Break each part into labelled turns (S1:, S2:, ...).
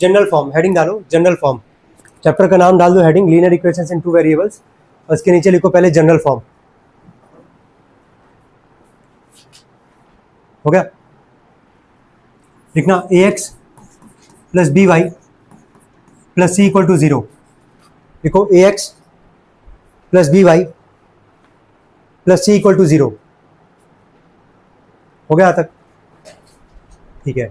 S1: General form, heading डालो general form, chapter का नाम डाल दो हेडिंग लीनियर इक्वेशंस इन टू वेरिएबल्स, और इसके नीचे लिखो पहले जनरल फॉर्म। हो गया? लिखना ax plus B Y plus C equal to 0। लिखो ax plus B Y plus C equal to 0। हो गया तक? ठीक है।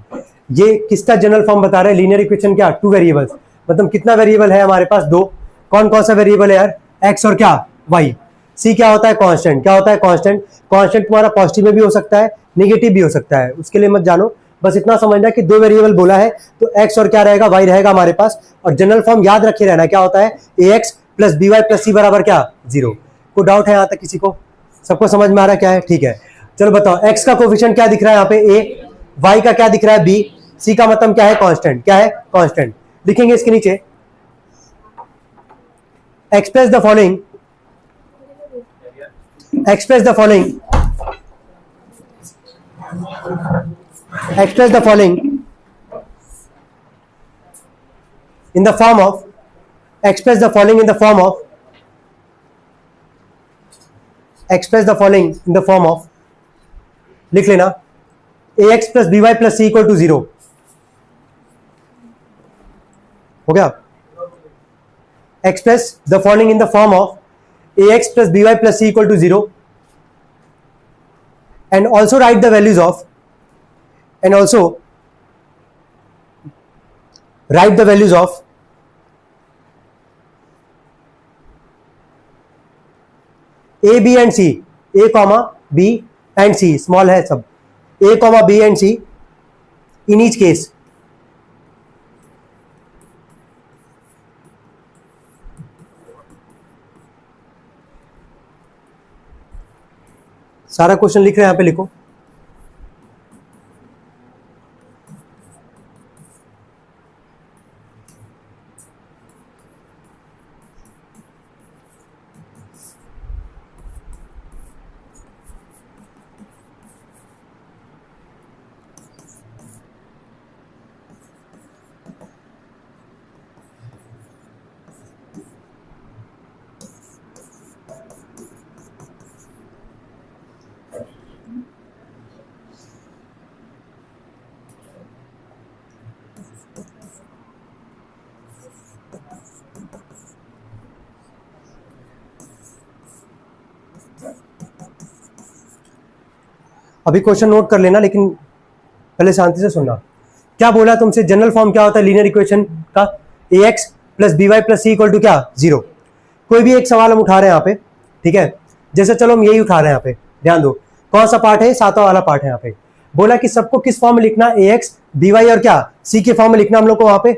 S1: ये किसका जनरल फॉर्म बता रहे हैं? लीनियर इक्वेशन क्या? टू वेरिएबल्स, मतलब कितना वेरिएबल है हमारे पास? दो। कौन कौन सा वेरिएबल है यार? एक्स और क्या? वाई। सी क्या होता है? कांस्टेंट। क्या होता है? कांस्टेंट। कांस्टेंट तुम्हारा पॉजिटिव में भी हो सकता है, नेगेटिव भी हो सकता है, उसके लिए मत जानो, बस इतना समझना कि दो वेरिएबल बोला है तो एक्स और क्या रहेगा? वाई रहेगा हमारे पास। और जनरल फॉर्म याद रखे रहना, क्या होता है? A x plus B Y plus c बराबर क्या? 0। कोई डाउट है यहाँ तक किसी को? सबको समझ में आ रहा है क्या है? ठीक है, चलो बताओ एक्स का कोफिशिएंट क्या दिख रहा है यहाँ पे? ए। वाई का क्या दिख रहा है? बी। सी का मतलब क्या है? कांस्टेंट। क्या है? कांस्टेंट। लिखेंगे इसके नीचे express the following, express the following, express the following in the form of, express the following in the form of, express the following in the form of, लिख लेना ax plus by plus c equal to 0। हो गया? express the following in the form of ax plus by plus c equal to 0 and also write the values of, and also write the values of a b and c, a comma b and c, small है सब, a comma b and c in each case। सारा question लिख रहे हैं यहाँ पे, लिखो अभी क्वेश्चन नोट कर लेना, लेकिन पहले शांति से सुनना। क्या बोला तुमसे? जनरल फॉर्म क्या होता है लीनियर इक्वेशन का? A x plus B Y plus C equal to क्या? 0। कोई भी एक सवाल हम उठा रहे हैं यहाँ पे, ठीक है? जैसे चलो हम यही उठा रहे हैं यहाँ पे, ध्यान दो कौन सा पार्ट है? सातवां वाला पार्ट है यहाँ पे। बोला कि सबको किस फॉर्म में लिखना? ए एक्स बी वाई और क्या? सी के फॉर्म में लिखना हम लोग को वहां पे,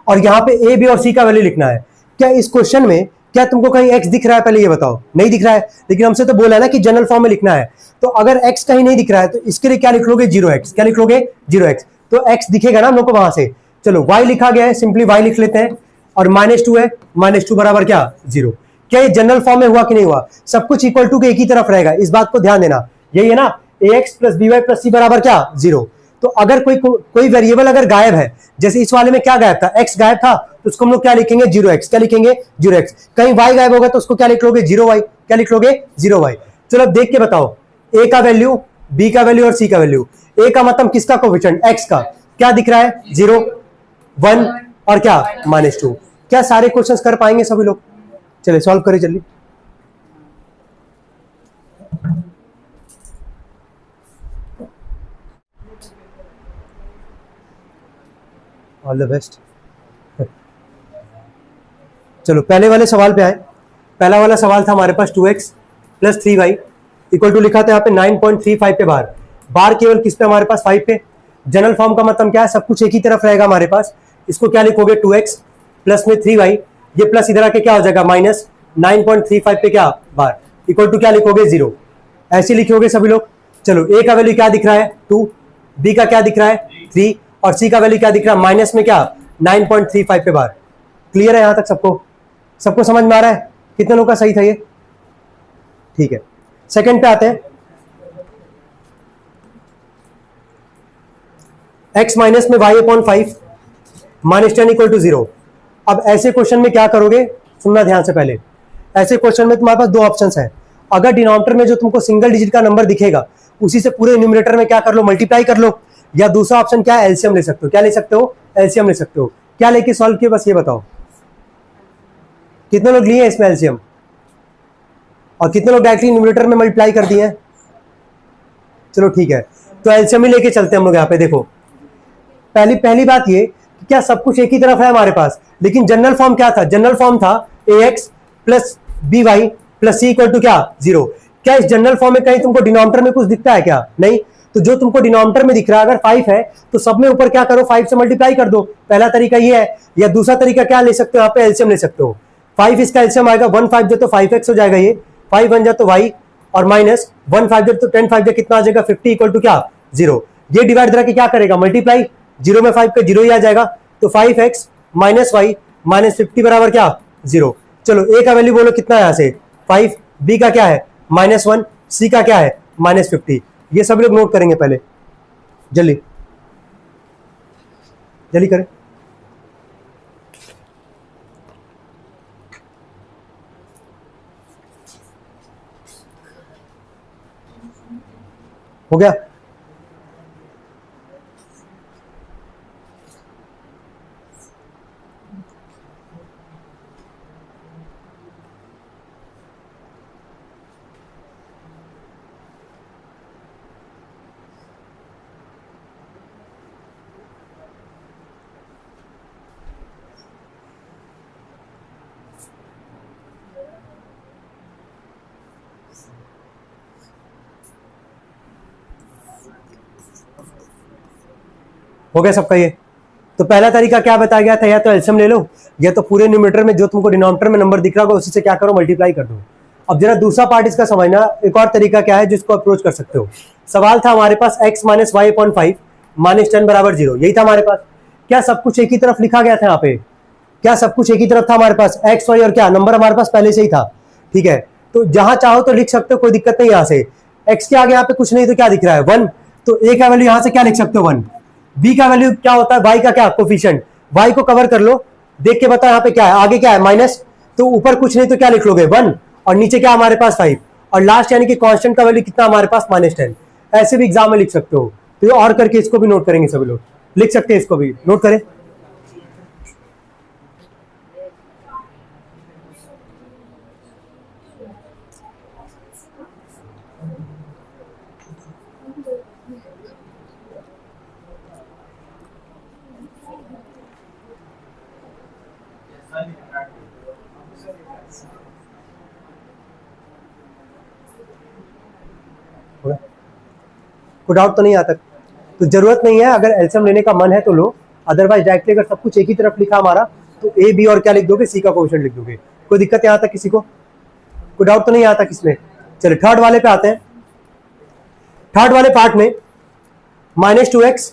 S1: और यहाँ पे ए बी और सी का वैल्यू लिखना है। क्या इस क्वेश्चन में क्या तुमको कहीं x दिख रहा है? पहले ये बताओ। नहीं दिख रहा है, लेकिन हमसे तो बोला है ना कि जनरल फॉर्म में लिखना है। तो अगर x कहीं नहीं दिख रहा है तो इसके लिए क्या लिख लोगे? 0x। क्या लिख लोगे? 0x। तो x दिखेगा ना हम लोग को वहां से। चलो y लिखा गया है, सिंपली y लिख लेते हैं, और -2 है, -2 बराबर क्या? 0। क्या ये जनरल फॉर्म में हुआ कि नहीं हुआ? सब कुछ इक्वल टू के एक ही तरफ रहेगा, इस बात को ध्यान देना। यही है ना, ax plus B Y plus c बराबर क्या? 0। तो अगर कोई वेरिएबल अगर गायब है, जैसे इस वाले में क्या गायब था? x गायब था, तो उसको हम लोग क्या लिखेंगे? 0x। क्या लिखेंगे? 0x। कहीं y गायब होगा तो उसको क्या लिख लोगे? 0y। क्या लिख लोगे? 0y। चलो अब देख के बताओ, a का वैल्यू, b का वैल्यू और c का वैल्यू। a का मतलब किसका कोफिशिएंट? x का। क्या दिख रहा है? 0, 1 और क्या? -2। क्या सारे क्वेश्चंस कर पाएंगे सभी लोग? चलिए सॉल्व करिए जल्दी। All the best. चलो पहले वाले सवाल पे आए। पहला वाला सवाल था हमारे पास 2x plus 3y equal to लिखा था यहाँ पे 9.35 पे बार। बार केवल किस पे? हमारे पास 5 पे। जनरल फॉर्म का मतलब क्या है? सब कुछ एक ही तरफ रहेगा हमारे पास। इसको क्या लिखोगे? 2x प्लस में 3y, ये प्लस इधर आके क्या हो जाएगा? माइनस 9.35 पे क्या? बार इक्वल टू क्या लिखोगे? 0। ऐसे लिखोगे सभी लोग। चलो a का वैल्यू क्या दिख रहा है? 2, b का क्या दिख रहा है? 3, और c का वैल्यू क्या दिख रहा है? माइनस में क्या? 9.35 पे बार। क्लियर है यहां तक सबको? सबको समझ में आ रहा है? कितने लोगों का सही था ये? ठीक है, सेकंड पे आते हैं। x माइनस में y अपॉन 5 -10 इक्वल टू 0। अब ऐसे क्वेश्चन में क्या करोगे, सुनना ध्यान से पहले। ऐसे क्वेश्चन में तुम्हारे पास दो ऑप्शंस है। अगर डिनोमिनेटर में जो तुमको सिंगल डिजिट का नंबर दिखेगा उसी से पूरे न्यूमरेटर में क्या कर लो, मल्टीप्लाई कर लो। या दूसरा ऑप्शन क्या है, एलसीएम ले सकते हो। क्या ले सकते हो, एलसीएम ले सकते हो। क्या लेके सॉल्व किए बस ये बताओ, कितने लोग लिए इसमें एलसीएम, और कितने लोग डायरेक्टली न्यूमरेटर में मल्टीप्लाई कर दिए हैं। चलो ठीक है, तो एलसीएम ही लेके चलते हैं हम लोग। यहाँ पे देखो, पहली बात ये कि क्या सब कुछ एक ही तरफ है हमारे पास, लेकिन जनरल फॉर्म क्या था, जनरल फॉर्म था ax plus B Y plus C equal to क्या 0। क्या इस जनरल फॉर्म में कहीं तुमको डिनोमिनेटर में कुछ दिखता है क्या, नहीं। तो जो तुमको डिनोमिनेटर में दिख रहा है अगर 5 है तो सब में ऊपर क्या करो, 5 से मल्टीप्लाई कर दो। पहला तरीका ये है। या दूसरा तरीका क्या ले सकते हो, यहाँ पे एलसीएम ले सकते हो। 5 इसका एलसीएम आएगा 1 5 जो तो 5x हो जाएगा, ये 5 1 जा तो y, और माइनस 1 5 जो तो 10 5 जा कितना आ जाएगा 50 इक्वल टू क्या 0। ये डिवाइड करा के क्या करेगा, मल्टीप्लाई, 0 में 5 का 0 ही आ जाएगा। तो 5x माइनस वाई माइनस 50 बराबर क्या 0। चलो a का वैल्यू बोलो कितना है, यहाँ से 5, b का क्या है -1, c का क्या है -50। ये सब लोग नोट करेंगे पहले, जल्दी जल्दी करें। हो गया, हो गया सबका ये। तो पहला तरीका क्या बताया गया था, या तो एलसीएम ले लो, या तो पूरे न्यूमरेटर में जो तुमको डिनोमिनेटर में नंबर दिख रहा होगा उसी से क्या करो, मल्टीप्लाई कर दो। अब जरा दूसरा पार्ट इसका समझना, एक और तरीका क्या है जिसको अप्रोच कर सकते हो। सवाल था हमारे पास x माइनस वाई अपॉन 5 -10 बराबर 0, यही था हमारे पास। क्या सब कुछ एक ही तरफ लिखा गया था यहाँ पे, क्या सब कुछ एक ही तरफ था हमारे पास, एक्स वाई और क्या नंबर हमारे पास पहले से ही था, ठीक है। तो जहां चाहो तो लिख सकते हो, कोई दिक्कत नहीं। यहाँ से एक्स के आगे यहाँ पे कुछ नहीं तो क्या दिख रहा है 1, तो ए का वैल्यू यहाँ से क्या लिख सकते हो 1। बी का वैल्यू क्या होता है, वाई का क्या कोफिशिएंट, वाई को कवर कर लो, देख के बताओ यहाँ पे क्या है, आगे क्या है माइनस, तो ऊपर कुछ नहीं तो क्या लिख लोगे 1, और नीचे क्या हमारे पास 5, और लास्ट यानी कि कांस्टेंट का वैल्यू कितना हमारे पास -10। ऐसे भी एग्जाम में लिख सकते हो। तो और करके इसको भी नोट करेंगे सभी लोग, लिख सकते हैं, इसको भी नोट करें। कोई डाउट तो नहीं आता, तो जरूरत नहीं है, अगर एलसीएम लेने का मन है तो लो, अदरवाइज डायरेक्टली अगर सब कुछ एक ही तरफ लिखा हमारा तो ए बी और क्या लिख दोगे, सी का कोएफिशिएंट लिख दोगे। कोई दिक्कत यहाँ तक किसी को, कोई डाउट तो नहीं आता किसमें। चलिए थर्ड वाले पे आते हैं। थर्ड वाले पार्ट में -2x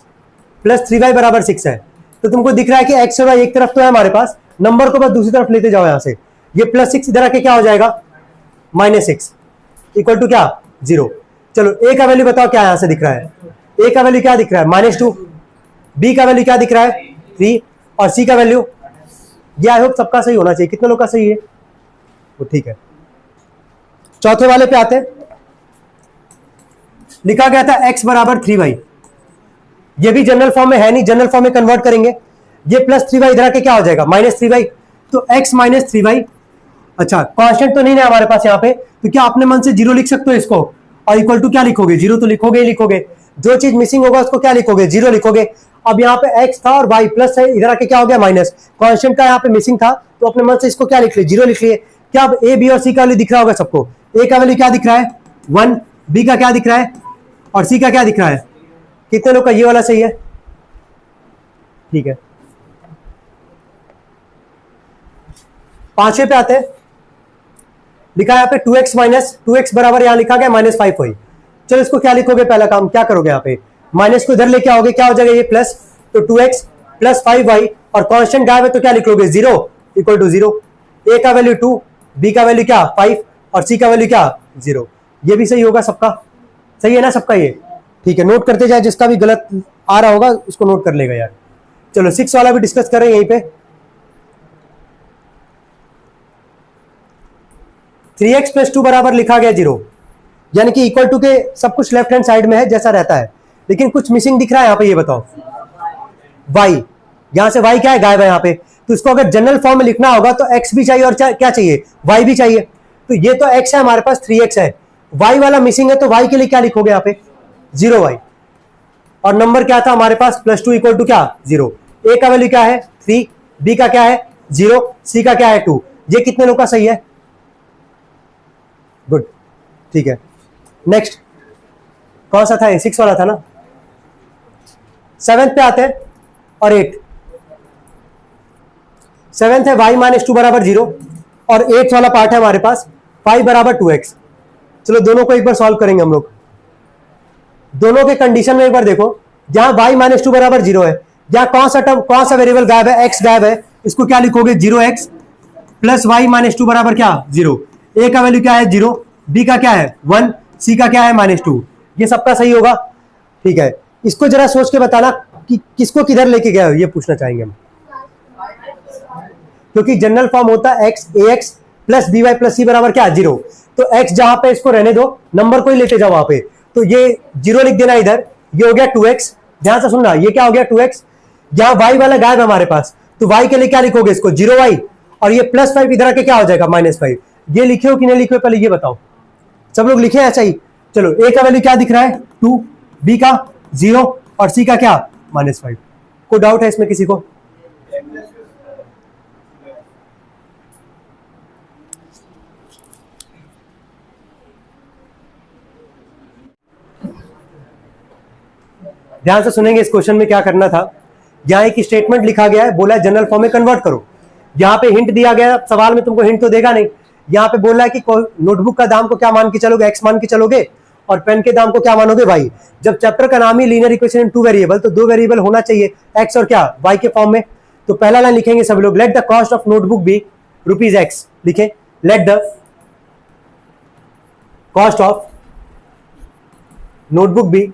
S1: प्लस 3y बराबर 6 है। तो तुमको दिख रहा है कि x और y एक तरफ तो है हमारे पास, नंबर को बस दूसरी तरफ लेते जाओ। यहाँ से ये +6 इधर आके क्या हो जाएगा -6 इक्वल टू क्या 0। चलो ए का वैल्यू बताओ क्या यहाँ से दिख रहा है, ए का वैल्यू क्या दिख रहा है -2, बी का वैल्यू क्या दिख रहा है 3, और सी का वैल्यू, ये आई होप सबका सही होना चाहिए। कितने लोग का सही है, वो ठीक है। चौथे वाले पे आते हैं। लिखा गया था x बराबर 3y, ये भी जनरल फॉर्म में है नहीं, जनरल फॉर्म में कन्वर्ट करेंगे। ये +3y इधर आके क्या हो जाएगा -3y, तो x - 3y। अच्छा कांस्टेंट तो नहीं है हमारे पास यहाँ पे, तो क्या अपने मन से 0 लिख सकते हो इसको, और इक्वल टू क्या लिखोगे 0 तो लिखोगे ही लिखोगे। जो चीज मिसिंग होगा उसको क्या लिखोगे 0 लिखोगे। अब यहाँ पे x था और y प्लस है, इधर आके क्या हो गया माइनस, कांस्टेंट का यहाँ पे मिसिंग था, तो अपने मन से इसको क्या लिख लिए 0 लिख लिए। क्या अब a b और c का वैल्यू दिख रहा होगा सबको, a का वैल्यू क्या दिख रहा है 1, b का क्या दिख रहा है, और c का क्या दिख रहा है। कितने लोग का ये वाला सही है, ठीक है। पांचवे पे आते हैं। लिखा है यहाँ पे 2x माइनस 2x बराबर यहाँ लिखा गया -5y। चलो इसको क्या लिखोगे, पहला काम क्या करोगे, यहाँ पे माइनस को इधर लेके आओगे, क्या हो जाएगा ये प्लस, तो 2x प्लस 5y, और कांस्टेंट गायब है तो क्या लिख लोगे 0 इक्वल टू 0। ए का वैल्यू 2, बी का वैल्यू क्या 5, और सी का वैल्यू क्या 0। ये भी सही होगा सबका, सही है ना सबका ये, ठीक है। नोट करते जाए, जिसका भी गलत आ रहा होगा उसको नोट कर लेगा यार, चलो 6 वाला भी डिस्कस करें यहीं पे। 3x प्लस 2 बराबर लिखा गया 0, यानी कि इक्वल टू के सब कुछ लेफ्ट हैंड साइड में है जैसा रहता है, लेकिन कुछ मिसिंग दिख रहा है यहाँ पे, ये बताओ y, यहां से y क्या है, गायब है यहाँ पे। तो इसको अगर जनरल फॉर्म में लिखना होगा तो x भी चाहिए और क्या चाहिए, y भी चाहिए। तो ये तो x है हमारे पास, 3x है, y वाला मिसिंग है, तो y के लिए क्या लिखोगे यहाँ पे, 0y। और नंबर क्या था हमारे पास, प्लस 2 इक्वल टू क्या, 0। a का वैल्यू क्या है 3, b का क्या है 0, c का क्या है 2। ये कितने लोग का सही है, गुड, ठीक है। नेक्स्ट कौन सा था, 6 वाला था ना। 7th पे आते हैं और 8। 7th है y माइनस 2 बराबर 0, और 8th वाला पार्ट है हमारे पास 5 बराबर 2x। चलो दोनों को एक बार सॉल्व करेंगे हम लोग। दोनों के कंडीशन में एक बार देखो, जहां y माइनस 2 बराबर 0 है, जहां कौन सा वेरिएबल गायब है, x गायब है, इसको क्या लिखोगे, 0x प्लस y माइनस 2 बराबर क्या, 0। a का वैल्यू क्या है 0, b का क्या है 1, c का क्या है -2। ये सबका सही होगा, ठीक है। इसको जरा सोच के बताना कि किसको किधर लेके गए हो, ये पूछना चाहेंगे हम, क्योंकि जनरल फॉर्म होता है x ax plus B Y plus c बराबर क्या, 0। तो x जहां पे, इसको रहने दो, नंबर को ही लेते जाओ वहां पे। तो ये 0 लिख देना इधर, ये हो गया 2x। ध्यान से सुनना, ये क्या हो गया 2x। जहां y वाला गायब है हमारे पास, तो y के लिए क्या लिखोगे, इसको 0y, और ये +5 इधर आके क्या हो जाएगा -5। ये लिखे हो कि नहीं लिखे हो, पहले ये बताओ। सब लोग लिखे ऐसा ही। चलो a का वैल्यू क्या दिख रहा है 2, b का 0, और c का क्या -5। कोई डाउट है इसमें किसी को? ध्यान से सुनेंगे, इस क्वेश्चन में क्या करना था। यहाँ एक स्टेटमेंट लिखा गया है, बोला है जनरल फॉर्म में कन्वर्ट करो। यहाँ पे हिंट दिया गया, सवाल में तुमको हिंट तो देगा नहीं। यहाँ पे बोला है कि नोटबुक का दाम को क्या मान के चलोगे, x मान के चलोगे, और पेन के दाम को क्या मानोगे, y। जब चैप्टर का नाम ही लीनियर इक्वेशन इन 2 वेरिएबल, तो 2 वेरिएबल होना चाहिए, x और क्या, y के फॉर्म में। तो पहला लाइन लिखेंगे सब लोग, let the cost of notebook be ₹x। लिखे, let the cost of notebook be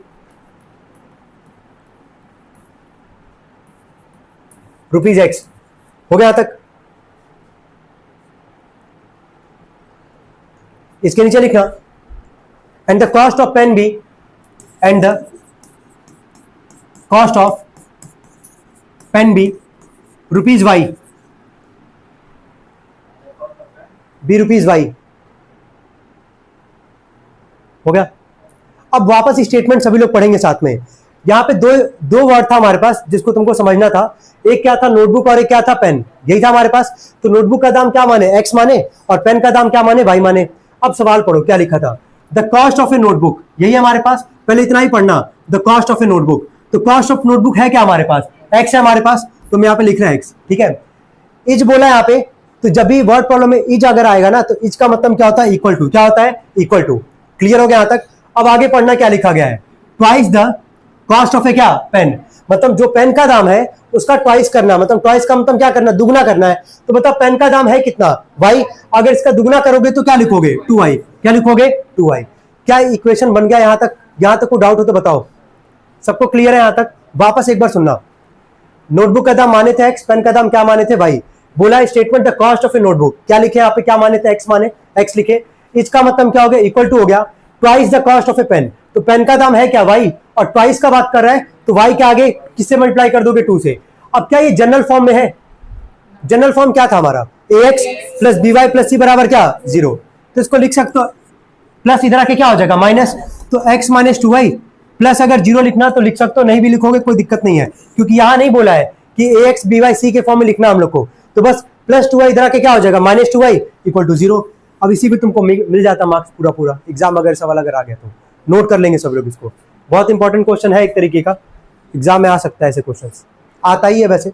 S1: ₹x। हो गया तक? इसके नीचे लिखना, and the cost of pen be, and the cost of pen be ₹y, ₹y। हो गया। अब वापस स्टेटमेंट सभी लोग पढ़ेंगे साथ में। यहां पे दो वर्ड था हमारे पास जिसको तुमको समझना था। एक क्या था नोटबुक, और एक क्या था पेन, यही था हमारे पास। तो नोटबुक का दाम क्या माने, x माने, और पेन का दाम क्या माने, y माने। अब सवाल पढ़ो, क्या लिखा था, the cost of A notebook, यही हमारे पास। पहले इतना ही पढ़ना, the cost of A notebook. तो कॉस्ट ऑफ नोटबुक है क्या हमारे पास, x है हमारे पास, तो मैं यहाँ पे लिख रहा है x, ठीक है। इज बोला है यहाँ पे, तो जब भी वर्ड प्रॉब्लम में इज अगर आएगा ना, तो इज का मतलब क्या होता है, इक्वल टू। क्या होता है, इक्वल टू। क्लियर हो गया यहां तक? अब आगे पढ़ना, क्या लिखा गया है, ट्वाइस द कॉस्ट ऑफ ए क्या, पेन। मतलब जो पेन का दाम है उसका ट्वाइस करना, मतलब ट्वाइस का मतलब क्या करना, दुगना करना है। तो बताओ पेन का दाम है कितना, y, अगर इसका दुगना करोगे तो क्या लिखोगे, 2y। क्या लिखोगे, 2y। क्या इक्वेशन बन गया यहां तक? यहां तक कोई डाउट हो तो बताओ। सबको क्लियर है यहां तक? वापस एक बार सुनना, नोटबुक का दाम माने थे x, पेन का दाम क्या माने थे y। बोला statement the cost of A notebook, क्या लिखे यहाँ पे, क्या माने थे, x माने, x लिखे। इसका मतलब क्या हो गया, इक्वल टू हो गया twice the cost of a pen. तो पेन का दाम है क्या, y, और ट्वाइस का बात कर रहा है, तो y के आगे किससे मल्टीप्लाई कर दोगे, 2 से। अब क्या ये जनरल फॉर्म में है? जनरल फॉर्म क्या था हमारा, ax plus B Y plus c बराबर क्या, 0। तो इसको लिख सकते हो, प्लस इधर आके क्या हो जाएगा, माइनस। तो x माइनस 2y, प्लस अगर 0 लिखना तो लिख सकते हो, नहीं भी लिखोगे कोई दिक्कत नहीं है, क्योंकि यहां नहीं बोला है कि ax by c के फॉर्म में लिखना हम लोग को। तो बस प्लस 2y इधर आके क्या हो जाएगा, -2y इक्वल टू 0। अब इसी पे तुमको मिल जाता मार्क्स पूरा पूरा, एग्जाम अगर सवाल अगर आ गया तो नोट कर लेंगे सब लोग इसको। बहुत इंपॉर्टेंट क्वेश्चन है एक तरीके का, एग्जाम में आ सकता है ऐसे क्वेश्चन, आता ही है वैसे।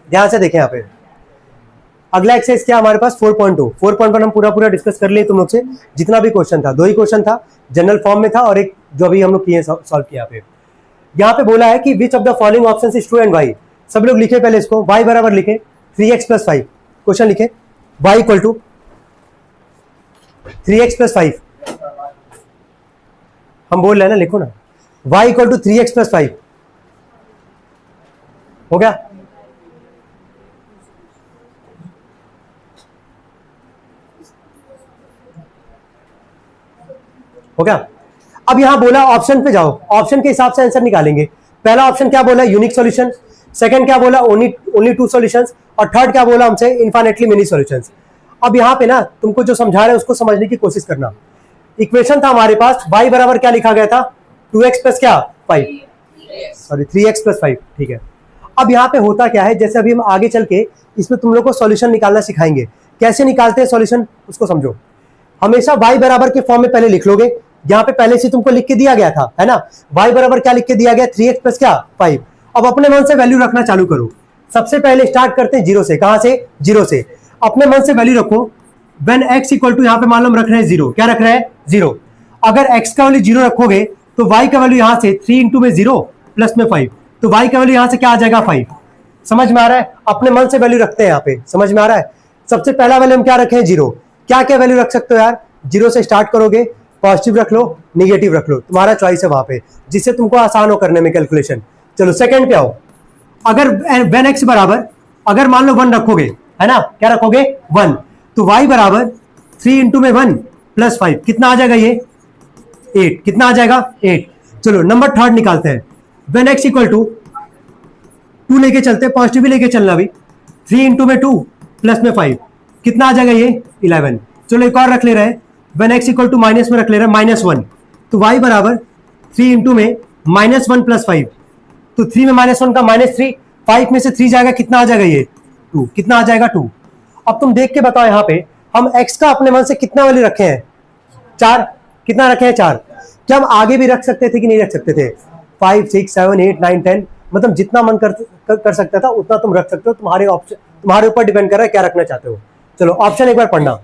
S1: ध्यान से देखें यहाँ पे। अगला एक्सरसाइज क्या हमारे पास 4.2। 4.1 हम पूरा डिस्कस कर लिए तुम लोग से, जितना भी क्वेश्चन था। 2 ही क्वेश्चन था, जनरल फॉर्म में था और एक जो अभी हम लोग किए सॉल्व किया पे। यहाँ पे बोला है कि which of the following option is true and Y. सब लोग लिखे पहले इसको, y बराबर लिखे 3x + 5। क्वेश्चन लिखे y इक्वल टू 3x + 5। हम बोल रहे हैं ना, लिखो ना, y इक्वल टू 3x + 5 हो गया। हो गया। अब यहां बोला ऑप्शन पे जाओ, ऑप्शन के हिसाब से आंसर निकालेंगे। पहला ऑप्शन क्या बोला, यूनिक सॉल्यूशन। सेकंड क्या बोला, ओनली 2 सॉल्यूशंस। और थर्ड क्या बोला हमसे, इनफाइनाइटली मेनी सॉल्यूशंस। अब यहां पे ना तुमको जो समझा रहे हैं उसको समझने की कोशिश करना। इक्वेशन था हमारे पास, y बराबर क्या लिखा गया था, 2x प्लस क्या 5, सॉरी 3x + 5, ठीक है। अब यहाँ पे होता क्या है, जैसे अभी हम आगे चल के इसमें तुम लोग को सॉल्यूशन निकालना सिखाएंगे। कैसे निकालते हैं सॉल्यूशन उसको समझो। हमेशा y बराबर के फॉर्म में पहले लिख लोगे, यहाँ पे पहले से तुमको लिख के दिया गया था, है ना। y बराबर क्या लिख के दिया गया, 3x प्लस क्या 5। अब अपने मन से वैल्यू रखना चालू करो। सबसे पहले स्टार्ट करते हैं 0 से। कहां से, 0 से। अपने मन से वैल्यू रखो। व्हेन x इक्वल टू, यहाँ पे मान लो हम रख रहे हैं 0। क्या रख रहे हैं, 0। अगर x का वैल्यू 0 रखोगे तो y का वैल्यू यहां से 3 इंटू में 0 प्लस में 5, तो y का वैल्यू यहां से क्या आ जाएगा 5। समझ में आ रहा है, अपने मन से वैल्यू रखते हैं यहाँ पे, समझ में आ रहा है। सबसे पहला वैल्यू हम क्या रखे हैं, 0। क्या क्या वैल्यू रख सकते हो यार, 0 से स्टार्ट करोगे, पॉजिटिव रख लो, निगेटिव रख लो, तुम्हारा चॉइस है वहां पे, जिससे तुमको आसान हो करने में कैलकुलेशन। चलो सेकंड पे आओ। अगर व्हेन x बराबर, अगर मान लो 1 रखोगे, है ना, क्या रखोगे 1, तो y बराबर 3 इंटू में 1 प्लस 5, कितना आ जाएगा ये 8। कितना आ जाएगा 8। चलो नंबर थर्ड निकालते हैं। व्हेन x इक्वल टू 2 लेके चलते हैं, पॉजिटिव भी लेके चलना अभी, 3 इंटू में 2 प्लस में 5, कितना आ जाएगा ये 11। चलो एक और रख ले रहे हैं, when x equal to minus में रख ले रहे हैं -1, तो y बराबर 3 इंटू में -1 प्लस 5, तो 3 में -1 का -3, 5 में से 3 जाएगा, कितना आ जाएगा ये 2। कितना आ जाएगा 2। अब तुम देख के बताओ यहाँ पे हम x का अपने मन से कितना वैल्यू रखे हैं, 4। कितना रखे हैं 4। क्या हम आगे भी रख सकते थे कि नहीं रख सकते थे, 5 6 7 8 9 10, मतलब जितना मन कर सकता था उतना तुम रख सकते हो। तुम्हारे ऑप्शन, तुम्हारे ऊपर डिपेंड कर रहा है क्या रखना चाहते हो। चलो ऑप्शन एक बार पढ़ना।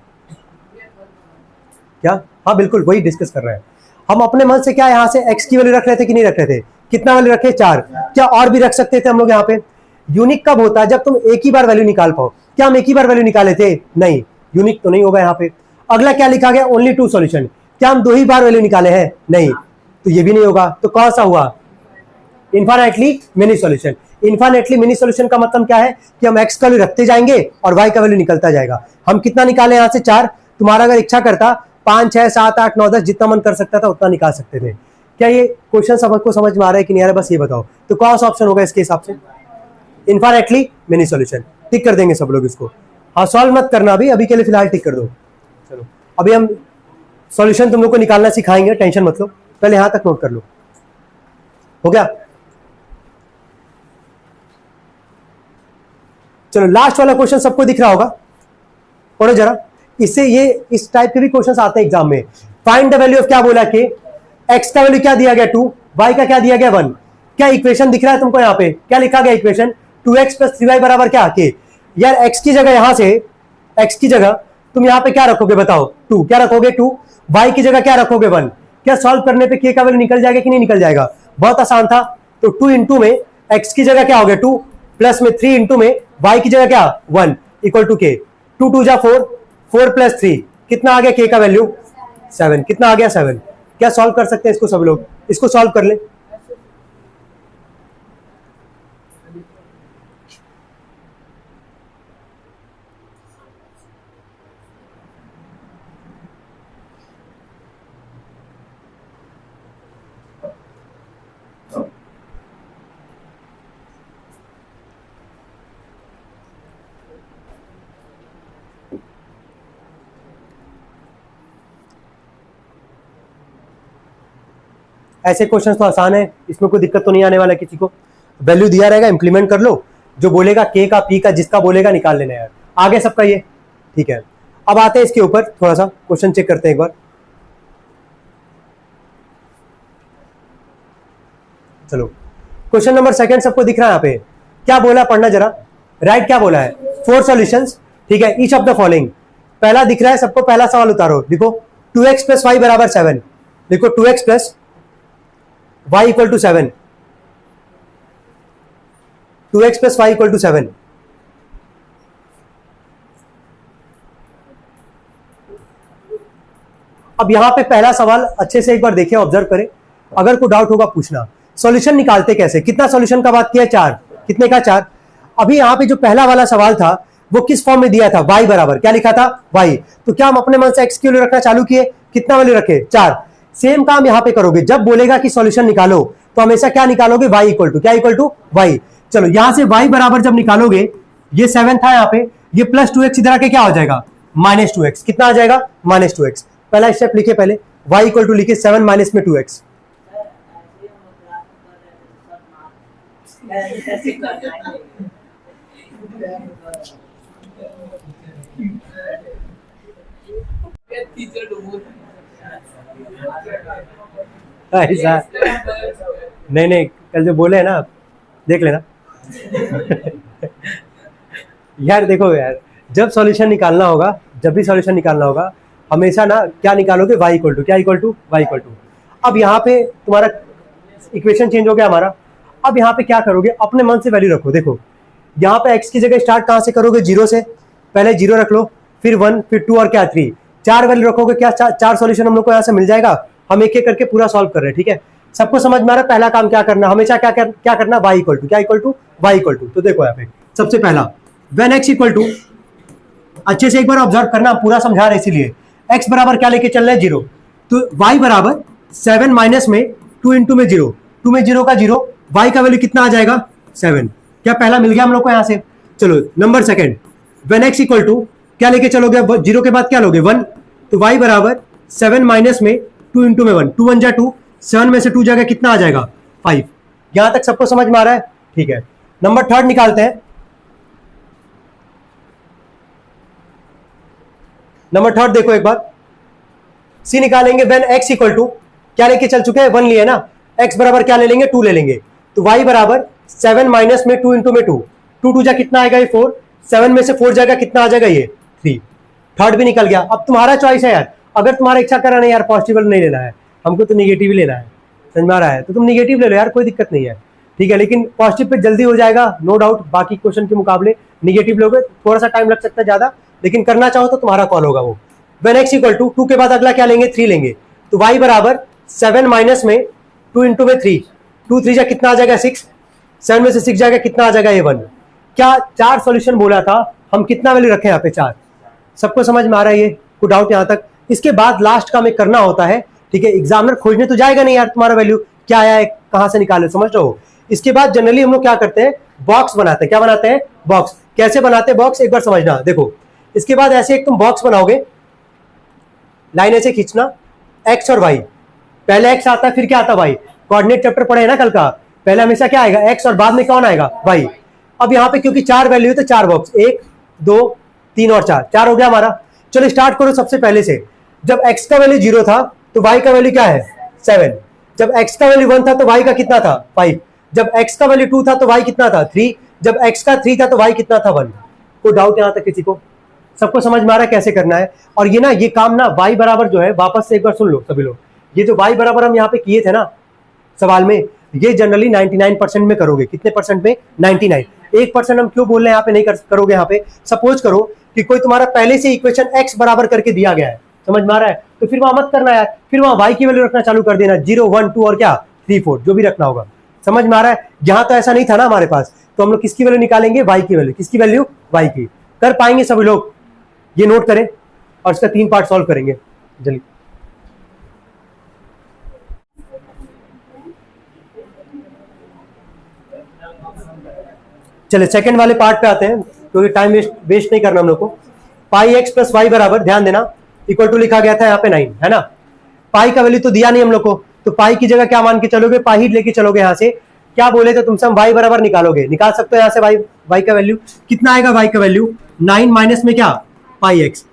S1: क्या, हाँ बिल्कुल वही डिस्कस कर रहे हैं हम। अपने मन से क्या यहाँ से x की वैल्यू रख रहे थे कि नहीं रख रहे थे, कितना वैल्यू रखे 4। क्या और भी रख सकते थे हम लोग यहाँ पे। यूनिक कब होता है, जब तुम एक ही बार वैल्यू निकाल पाओ। क्या हम एक ही बार वैल्यू निकाले थे, नहीं, यूनिक तो नहीं होगा यहाँ पे। अगला क्या लिखा गया, ओनली 2 सॉल्यूशन। क्या हम 2 ही बार वैल्यू निकाले हैं, नहीं, तो ये भी नहीं होगा। तो कौन सा हुआ, infinitely many solution. Infinitely many solution का मतलब क्या है कि हम x का वैल्यू रखते जाएंगे और y का वैल्यू निकलता जाएगा। हम कितना निकाले यहाँ से 4। तुम्हारा अगर इच्छा करता 5 6 7 8 9 10 जितना मन कर सकता था उतना निकाल सकते थे। क्या ये क्वेश्चन सबको समझ में आ रहा है कि नहीं आ रहा, बस ये बताओ। तो कौन सा ऑप्शन होगा इसके हिसाब से, इनफाइनाइटली मेनी सॉल्यूशन। टिक कर देंगे सब लोग इसको। हाँ सॉल्व मत करना अभी के लिए फिलहाल टिक कर दो। चलो अभी हम सॉल्यूशन तुम लोग को निकालना सिखाएंगे, टेंशन मत लो, पहले यहां तक नोट कर लो। हो गया। चलो लास्ट वाला क्वेश्चन सबको दिख रहा होगा, पढ़ो जरा। इससे ये इस टाइप के भी क्वेश्चंस आते हैं एग्जाम में। फाइंड द वैल्यू ऑफ, क्या बोला कि x का वैल्यू क्या दिया गया 2, y का क्या दिया गया 1। क्या इक्वेशन दिख रहा है तुमको यहाँ पे, क्या लिखा गया इक्वेशन, 2x + 3y बराबर क्या के। यार x की जगह, यहां से x की जगह तुम यहाँ पे क्या रखोगे बताओ, 2। क्या रखोगे 2, y की जगह क्या रखोगे 1। क्या सॉल्व करने पे k का वैल्यू निकल जाएगा कि नहीं निकल जाएगा, बहुत आसान था। तो 2 इंटू में x की जगह क्या हो गया 2, प्लस में 3 इंटू में y की जगह क्या 1 इक्वल टू k। 2 2 जा 4, 4 + 3, कितना आ गया k का वैल्यू 7। कितना आ गया 7। क्या सॉल्व कर सकते हैं इसको सब लोग, इसको सॉल्व कर ले। ऐसे क्वेश्चंस तो आसान है, इसमें कोई दिक्कत तो नहीं आने वाला किसी को। वैल्यू दिया रहेगा, इंप्लीमेंट कर लो, जो बोलेगा के का पी का जिसका बोलेगा निकाल लेना यार, आगे सबका ये ठीक है। अब आते हैं इसके ऊपर थोड़ा सा क्वेश्चन चेक करते हैं एक बार। चलो क्वेश्चन नंबर सेकंड सबको दिख रहा है यहाँ पे, क्या बोला पढ़ना जरा। राइट क्या बोला है, 4 सॉल्यूशंस, ठीक है, ईच ऑफ द फॉलोइंग। पहला दिख रहा है सबको, पहला सवाल उतारो, देखो 2x प्लस वाई बराबर 7, देखो 2x plus Y equal to 7, 2x plus Y equal to 7। अब यहां पे पहला सवाल अच्छे से एक बार देखिए, ऑब्जर्व करें, अगर कोई डाउट होगा पूछना। सॉल्यूशन निकालते कैसे, कितना सॉल्यूशन का बात किया, 4, कितने का 4। अभी यहां पे जो पहला वाला सवाल था वो किस फॉर्म में दिया था, y बराबर क्या लिखा था, y, तो क्या हम अपने मन से x की वैल्यू रखना चालू किए, कितना वैल्यू रखे, 4। सेम काम यहां पे करोगे, जब बोलेगा कि सॉल्यूशन निकालो तो हमेशा क्या निकालोगे, y इक्वल टू क्या, इक्वल टू y। चलो यहां से y बराबर जब निकालोगे, ये 7 था यहाँ पे, ये प्लस 2x इधर आके क्या हो जाएगा, माइनस 2x, कितना आ जाएगा, माइनस 2x। पहला स्टेप लिखे पहले, y इक्वल टू लिखे 7 माइनस में 2x। ऐसा नहीं नहीं, कल जो बोले है ना, देख लेना। यार देखो यार, जब सॉल्यूशन निकालना होगा, जब भी सॉल्यूशन निकालना होगा, हमेशा ना क्या निकालोगे, y इक्वल टू क्या, equal to y equal to. अब यहाँ पे तुम्हारा इक्वेशन चेंज हो गया हमारा। अब यहाँ पे क्या करोगे, अपने मन से वैल्यू रखो। देखो यहाँ पे x की जगह स्टार्ट कहाँ से करोगे, 0 से, पहले 0 रख लो, फिर 1, फिर 2 और क्या 3, 4 वैल्यू रखोगे, क्या 4 सॉल्यूशन हम लोग को यहाँ से मिल जाएगा। हम एक एक करके पूरा सॉल्व कर रहे हैं, ठीक है, सबको समझ में आ रहा है। पहला काम क्या करना, हमेशा क्या करना, y इक्वल टू क्या, equal to y equal to. तो देखो यहाँ पे सबसे पहला व्हेन x इक्वल टू, अच्छे से एक बार ऑब्जर्व करना, पूरा समझा रहे इसीलिए, x बराबर क्या लेके चल रहे हैं, 0, तो y बराबर 7 माइनस में 2 इंटू में 0, 2 में 0 का 0, y का वैल्यू कितना आ जाएगा, 7। क्या पहला मिल गया हम लोग को यहाँ से। चलो number second, when x equal to क्या लेके चलोगे, 0 के बाद क्या लोगे, 1, तो y बराबर 7 माइनस में 2 इंटू में 1, 2 1 जा 2, 7 में से 2 जाएगा, कितना आ जाएगा, 5। यहां तक सबको समझ में आ रहा है, ठीक है। नंबर थर्ड निकालते हैं, नंबर थर्ड देखो एक बार, सी निकालेंगे, व्हेन x इक्वल टू क्या लेके चल चुके हैं, 1 लिए ना, x बराबर क्या ले लेंगे, 2 ले लेंगे, तो y बराबर 7 माइनस में 2 इंटू में 2, 2 2 जा कितना आएगा, ये 4, 7 में से 4 जाएगा, कितना आ जाएगा, ये 3। थर्ड भी निकल गया। अब तुम्हारा चॉइस है यार, अगर तुम्हारा इच्छा करा नहीं यार पॉजिटिव नहीं लेना है, हमको तो निगेटिव ही लेना है, समझ में आ रहा है, तो तुम निगेटिव ले लो यार, कोई दिक्कत नहीं है, ठीक है, लेकिन पॉजिटिव पे जल्दी हो जाएगा, नो डाउट। बाकी क्वेश्चन के मुकाबले निगेटिव लोगे थोड़ा सा टाइम लग सकता है ज्यादा, लेकिन करना चाहो तो तुम्हारा कॉल होगा वो। व्हेन x इक्वल टू 2 के बाद अगला क्या लेंगे, 3 लेंगे, तो y बराबर 7 माइनस में 2 इंटू में 3, 2 3 जा कितना आ जाएगा, 6, 7 में से 6 जाएगा, कितना आ जाएगा, ये 1। क्या 4 सॉल्यूशन बोला था, हम कितना वैल्यू रखे यहाँ पे, 4। सबको समझ में आ रहा है ये, कोई डाउट यहाँ तक। इसके बाद लास्ट का हमें करना होता है, ठीक है, एग्जामिनर खोजने तो जाएगा नहीं यार तुम्हारा वैल्यू क्या आया है, कहां से निकाले, समझ रहे हो। इसके बाद जनरली हम लोग क्या करते हैं, बॉक्स बनाते हैं। क्या बनाते हैं, बॉक्स। कैसे बनाते हैं बॉक्स, एक बार समझना। देखो इसके बाद ऐसे एक तुम बॉक्स बनाओगे, लाइन ऐसे खींचना, एक्स और वाई, पहले एक्स आता है फिर क्या आता है वाई, कोऑर्डिनेट चैप्टर पढ़े ना कल का, पहले हमेशा क्या आएगा, एक्स और बाद में कौन आएगा, वाई। अब यहाँ पे क्योंकि 4 वैल्यू है तो 4 बॉक्स, 1 2 3 और 4, 4 हो गया हमारा। चलो स्टार्ट करो सबसे पहले से, जब x का वैल्यू 0 था तो y का वैल्यू क्या है, 7। जब x का वैल्यू 1 था तो y का कितना था, 5। जब x का वैल्यू 2 था तो y कितना था, 3। जब x का 3 था तो y कितना था, 1। कोई डाउट यहां तक किसी को, सबको समझ में आ रहा है कैसे करना है। और ये ना, ये काम ना y बराबर जो है, वापस से एक बार सुन लो सभी लोग, ये जो y बराबर हम यहाँ पे किए थे ना सवाल में, ये जनरली 99% में करोगे। कितने परसेंट में, 99। 1% हम क्यों बोल रहे हैं यहाँ पे नहीं करोगे। यहाँ पे सपोज करो कि कोई तुम्हारा पहले से इक्वेशन x बराबर करके दिया गया है, समझ में आ रहा है, तो फिर वहां मत करना यार, फिर वहां y की वैल्यू रखना चालू कर देना, 0 1 2 और क्या 3 4 जो भी रखना होगा, समझ में आ रहा है। यहाँ तो ऐसा नहीं था ना हमारे पास, तो हम लोग किसकी वैल्यू निकालेंगे, y की वैल्यू। किसकी वैल्यू, y की। कर पाएंगे सभी लोग, ये नोट करें और इसका 3 पार्ट सॉल्व करेंगे जल्दी। चले सेकंड वाले पार्ट पे आते हैं, क्योंकि टाइम वेस्ट नहीं करना हम लोग को। पाई एक्स प्लस वाई बराबर, ध्यान देना, इक्वल टू लिखा गया था यहाँ पे 9, है ना। पाई का वैल्यू तो दिया नहीं हम लोग को, तो पाई की जगह क्या मान के चलोगे, पाई ही लेके चलोगे। यहाँ से क्या बोले थे तुमसे, हम वाई बराबर निकालोगे, निकाल सकते हो यहाँ से वाई का वैल्यू कितना आएगा, वाई का वैल्यू 9 माइनस में क्या, पाई एक्स।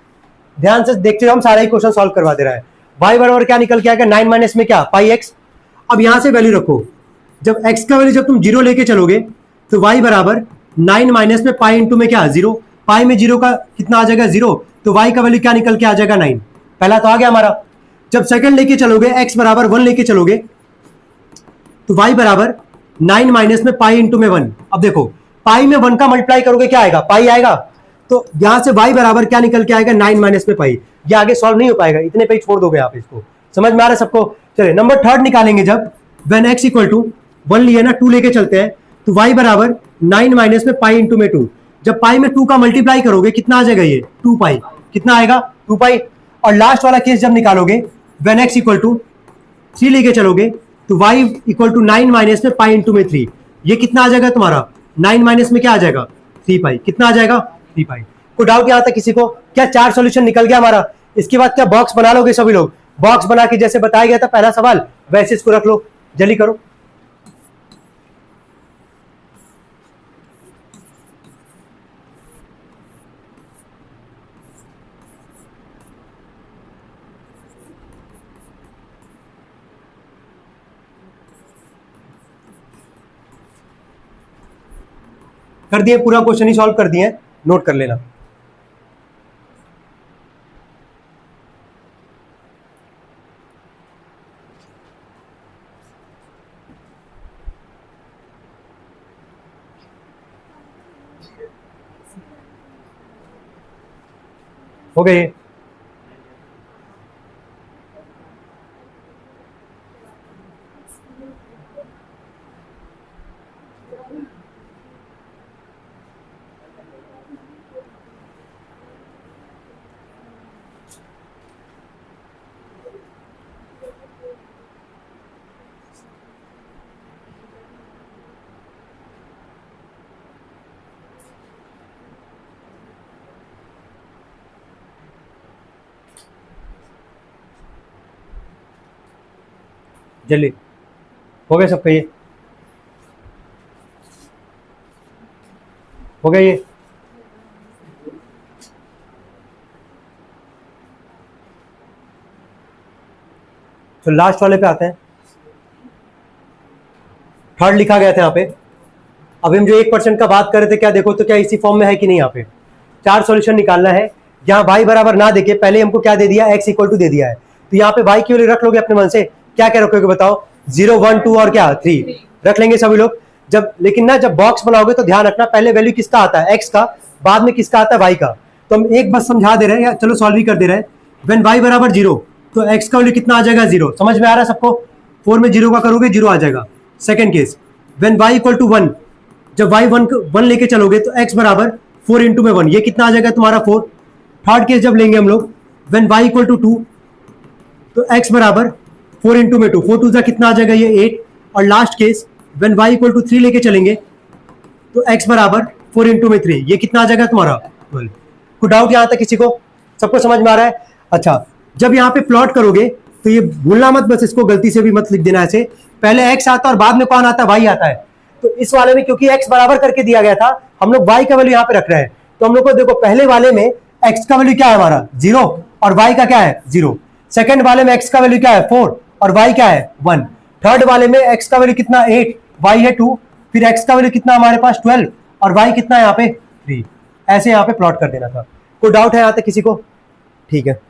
S1: ध्यान से देखते हो, हम सारा ही क्वेश्चन सॉल्व करवा दे रहा है। वाई बराबर क्या निकल के आएगा, 9 माइनस में क्या, पाई एक्स। अब यहाँ से वैल्यू रखो, जब एक्स का वैल्यू जब तुम 0 लेके चलोगे तो y बराबर 9 माइनस में पाई इंटू में क्या 0, पाई में 0 का कितना आ जाएगा 0, तो y का वैल्यू क्या निकल के आ जाएगा 9। पहला तो आ गया हमारा। जब सेकंड लेके चलोगे x बराबर 1 लेके चलोगे तो y बराबर 9 माइनस में पाई इंटू में 1। अब देखो पाई में 1 का मल्टीप्लाई करोगे क्या आएगा, पाई आएगा, तो यहां से y बराबर क्या निकल के आएगा 9 माइनस में पाई। ये आगे सॉल्व नहीं हो पाएगा, इतने पे ही छोड़ दोगे आप इसको। समझ में आ रहा है सबको? चलिए नंबर थर्ड निकालेंगे। जब व्हेन x इक्वल टू 1 लिए ना 2 लेके चलते हैं तो y बराबर 9 माइनस में पाई इंटू में 2। जब पाई में 2 का मल्टीप्लाई करोगे कितना आ जाएगा, ये 2 पाई, कितना आएगा 2 पाई। और लास्ट वाला केस जब निकालोगे व्हेन x इक्वल टू 3 लेके चलोगे तो y इक्वल टू 9 माइनस में पाई इंटू में 3। ये कितना आ जाएगा तुम्हारा 9 माइनस में क्या आ जाएगा 3 पाई, कितना आ जाएगा 3 पाई। कोई डाउट यहाँ तक किसी को? क्या 4 सॉल्यूशन निकल गया हमारा? इसके बाद क्या बॉक्स बना लोगे सभी लोग? बॉक्स बना के जैसे बताया गया था पहला सवाल वैसे इसको रख लो, जल्दी करो। कर दिए, पूरा क्वेश्चन ही सॉल्व कर दिए, नोट कर लेना। हो गए? जल्दी हो गया सबका? ये हो गया? ये तो लास्ट वाले पे आते हैं। थर्ड लिखा गया था यहाँ पे। अभी हम जो 1% का बात कर रहे थे, क्या देखो तो क्या इसी फॉर्म में है कि नहीं? यहाँ पे 4 सॉल्यूशन निकालना है। यहाँ y बराबर ना देके पहले हमको क्या दे दिया, x इक्वल टू दे दिया है, तो यहाँ पे y की वैल्यू रख लोगे अपने मन से। क्या क्या रखोगे बताओ? 0 1 2 और क्या 3 रख लेंगे सभी लोग। जब लेकिन ना जब बॉक्स बनाओगे तो ध्यान रखना पहले वैल्यू किसका आता है, x का, बाद में किसका आता है, y का। तो हम एक बस समझा दे रहे हैं, या चलो सॉल्व भी कर दे रहे हैं। व्हेन y बराबर 0 तो x का वैल्यू कितना आ जाएगा 0। समझ में आ रहा है सबको? 4 में 0 का करोगे 0 आ जाएगा। Second case when y equal to 1, जब y 1 लेके चलोगे तो x बराबर 4 इंटू में 1, ये कितना आ जाएगा तुम्हारा 4। थर्ड केस जब लेंगे हम लोग व्हेन y इक्वल टू 2 तो x बराबर 4 इंटू में 2, 4 2 जा कितना आ जाएगा ये 8। और last case when y equal to 3 लेके चलेंगे तो x बराबर 4 इंटू में 3, ये कितना आ जाएगा तुम्हारा 12। कोई डाउट यहाँ तक किसी को? सबको समझ में आ रहा है? अच्छा, जब यहाँ पे प्लॉट करोगे तो ये भूलना मत, बस इसको गलती से भी मत लिख देना ऐसे। पहले x आता है और बाद में कौन आता है, y आता है। तो इस वाले में क्योंकि x बराबर करके दिया गया था, हम लोग y का वैल्यू यहाँ पे रख रहे हैं। तो हम लोग को देखो पहले वाले में x का वैल्यू क्या है हमारा 0 और y का क्या है 0। सेकंड वाले में x का वैल्यू क्या है 4 और y क्या है 1। थर्ड वाले में x का वैल्यू कितना 8, y है 2, फिर x का वैल्यू कितना हमारे पास 12 और y कितना है यहाँ पे 3। ऐसे यहाँ पे प्लॉट कर देना था। कोई डाउट है यहाँ तक किसी को? ठीक है।